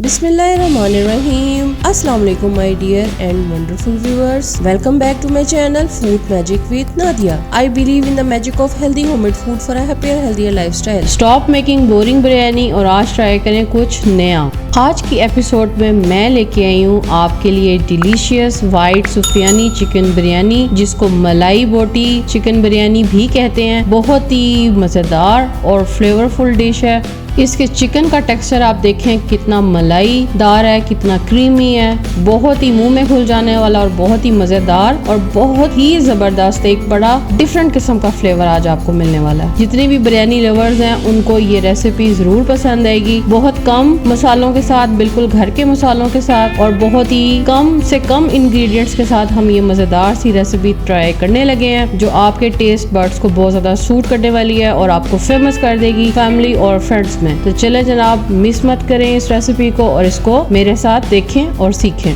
Bismillahirrahmanirrahim. Assalamu alaikum my dear and wonderful viewers. Welcome back to my channel Food Magic with Nadia. I believe in the magic of healthy homemade food for a happier healthier lifestyle. Stop making boring biryani और आज try करें कुछ नया। आज की episode में मैं लेके आई हूँ आपके लिए डिलीशियस वाइट सुफियानी चिकन बिरयानी, जिसको मलाई बोटी चिकन बिरयानी भी कहते हैं। बहुत ही मज़ेदार और फ्लेवरफुल डिश है। इसके चिकन का टेक्सचर आप देखें कितना मलाईदार है, कितना क्रीमी है, बहुत ही मुंह में घुल जाने वाला और बहुत ही मज़ेदार और बहुत ही ज़बरदस्त एक बड़ा डिफरेंट किस्म का फ्लेवर आज आपको मिलने वाला है। जितने भी बिरयानी लवर्स हैं उनको ये रेसिपी ज़रूर पसंद आएगी। बहुत कम मसालों के साथ, बिल्कुल घर के मसालों के साथ और बहुत ही कम से कम इंग्रेडिएंट्स के साथ हम ये मज़ेदार सी रेसिपी ट्राई करने लगे हैं, जो आपके टेस्ट बड्स को बहुत ज़्यादा सूट करने वाली है और आपको फेमस कर देगी फैमिली और फ्रेंड्स में। तो चले जनाब, मिस मत करें इस रेसिपी को और इसको मेरे साथ देखें और सीखें।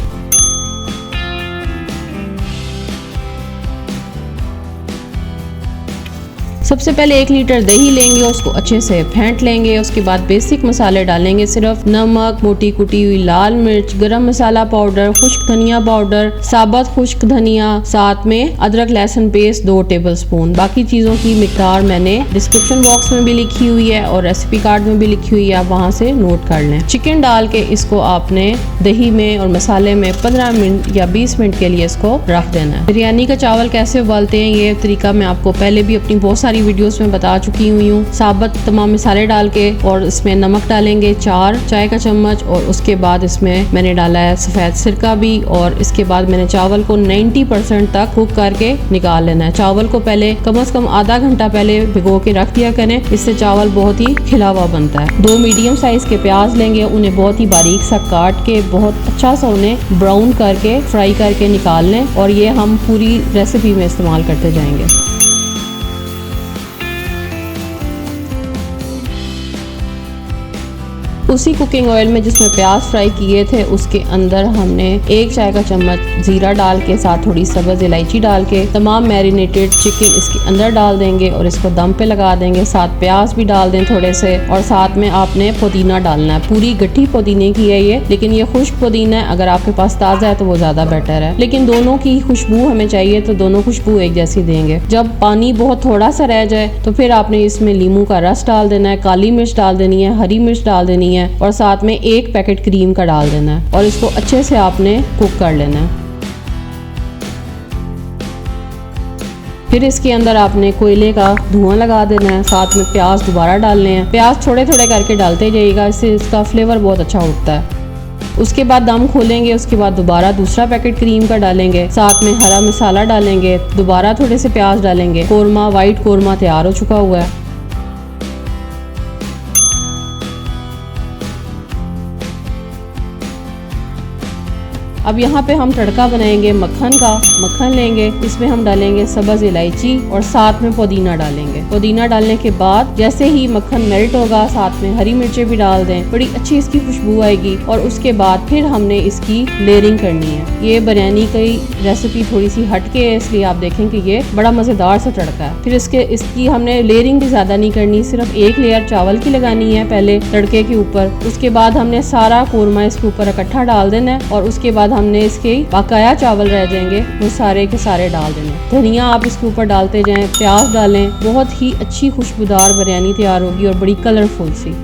सबसे पहले 1 लीटर दही लेंगे, उसको अच्छे से फेंट लेंगे। उसके बाद बेसिक मसाले डालेंगे, सिर्फ नमक, मोटी कुटी हुई लाल मिर्च, गरम मसाला पाउडर, खुश्क धनिया पाउडर, साबुत खुश्क धनिया, साथ में अदरक लहसुन पेस्ट 2 टेबलस्पून। बाकी चीज़ों की मिकदार मैंने डिस्क्रिप्शन बॉक्स में भी लिखी हुई है और रेसिपी कार्ड में भी लिखी हुई है, आप वहाँ से नोट कर लें। चिकन डाल के इसको आपने दही में और मसाले में 15 मिनट या 20 मिनट के लिए इसको रख देना है। बिरयानी का चावल कैसे उबालते हैं ये तरीका मैं आपको पहले भी अपनी बहुत सारी वीडियोस में बता चुकी हुई हूँ। साबुत तमाम मसाले डाल के और इसमें नमक डालेंगे 4 चाय का चम्मच और उसके बाद इसमें मैंने डाला है सफ़ेद सिरका भी और इसके बाद मैंने चावल को 90% तक कुक करके निकाल लेना है। चावल को पहले कम से कम आधा घंटा पहले भिगो के रख दिया करें, इससे चावल बहुत ही खिला हुआ बनता है। 2 मीडियम साइज के प्याज लेंगे, उन्हें बहुत ही बारीक सा काट के बहुत अच्छा सा उन्हें ब्राउन करके फ्राई करके निकाल लें और ये हम पूरी रेसिपी में इस्तेमाल करते जाएंगे। उसी कुकिंग ऑयल में जिसमें प्याज फ्राई किए थे उसके अंदर हमने 1 चाय का चम्मच जीरा डाल के साथ थोड़ी सब्ज़ इलायची डाल के तमाम मैरिनेटेड चिकन इसके अंदर डाल देंगे और इसको दम पे लगा देंगे। साथ प्याज भी डाल दें थोड़े से और साथ में आपने पुदीना डालना है। पूरी गट्ठी पुदीने की है ये, लेकिन ये खुश्क पुदीना है। अगर आपके पास ताज़ा है तो वो ज़्यादा बेटर है, लेकिन दोनों की खुशबू हमें चाहिए तो दोनों खुशबू एक जैसी देंगे। जब पानी बहुत थोड़ा सा रह जाए तो फिर आपने इसमें नींबू का रस डाल देना है, काली मिर्च डाल देनी है, हरी मिर्च डाल देनी है और साथ में 1 पैकेट क्रीम का डाल देना है और इसको अच्छे से आपने कुक कर लेना है। फिर इसके अंदर आपने कोयले का धुआं लगा देना है। साथ में प्याज दोबारा डालने हैं। प्याज थोड़े थोड़े करके डालते जाइएगा, इससे इसका फ्लेवर बहुत अच्छा उठता है। उसके बाद दम खोलेंगे, उसके बाद दोबारा दूसरा पैकेट क्रीम का डालेंगे, साथ में हरा मसाला डालेंगे, दोबारा थोड़े से प्याज डालेंगे। कोरमा वाइट कोरमा तैयार हो चुका हुआ है। अब यहाँ पे हम तड़का बनाएंगे मक्खन का। मक्खन लेंगे, इसमें हम डालेंगे सब्ज़ इलायची और साथ में पुदीना डालेंगे। पुदीना डालने के बाद जैसे ही मक्खन मेल्ट होगा साथ में हरी मिर्चें भी डाल दें, बड़ी अच्छी इसकी खुशबू आएगी। और उसके बाद फिर हमने इसकी लेयरिंग करनी है। ये बिरयानी की रेसिपी थोड़ी सी हटके है, इसलिए आप देखें कि ये बड़ा मज़ेदार सा तड़का है। फिर इसकी हमने लेयरिंग भी ज़्यादा नहीं करनी, सिर्फ 1 लेयर चावल की लगानी है पहले तड़के के ऊपर। उसके बाद हमने सारा कोरमा इसके ऊपर इकट्ठा डाल देना है और उसके बाद हमने इसके बकाया चावल रह जाएंगे वो सारे के सारे डाल देने। धनिया आप इसके ऊपर डालते जाएं, प्याज डालें, बहुत ही अच्छी खुशबूदार बिरयानी तैयार होगी और बड़ी कलरफुल सी।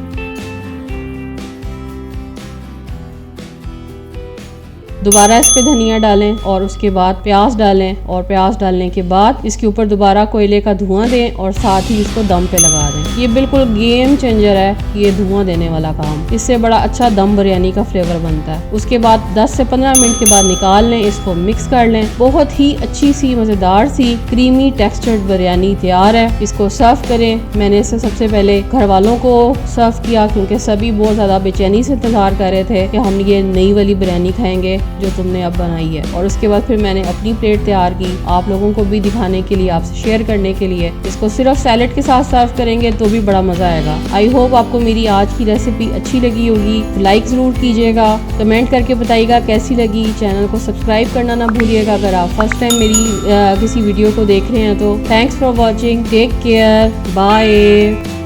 दोबारा इस पे धनिया डालें और उसके बाद प्याज डालें और प्याज डालने के बाद इसके ऊपर दोबारा कोयले का धुआं दें और साथ ही इसको दम पे लगा दें। ये बिल्कुल गेम चेंजर है ये धुआं देने वाला काम, इससे बड़ा अच्छा दम बिरयानी का फ्लेवर बनता है। उसके बाद 10 से 15 मिनट के बाद निकाल लें, इसको मिक्स कर लें। बहुत ही अच्छी सी मज़ेदार सी क्रीमी टेक्सचर्ड बिरयानी तैयार है। इसको सर्व करें। मैंने इसे सबसे पहले घर वालों को सर्व किया क्योंकि सभी बहुत ज़्यादा बेचैनी से इंतजार कर रहे थे कि हम ये नई वाली बिरयानी खाएंगे जो तुमने अब बनाई है। और उसके बाद फिर मैंने अपनी प्लेट तैयार की आप लोगों को भी दिखाने के लिए, आपसे शेयर करने के लिए। इसको सिर्फ सैलेड के साथ सर्व करेंगे तो भी बड़ा मज़ा आएगा। आई होप आपको मेरी आज की रेसिपी अच्छी लगी होगी। लाइक ज़रूर कीजिएगा, कमेंट करके बताइएगा कैसी लगी। चैनल को सब्सक्राइब करना ना भूलिएगा अगर आप फर्स्ट टाइम मेरी किसी वीडियो को देख रहे हैं तो। Thanks for watching, take care, bye.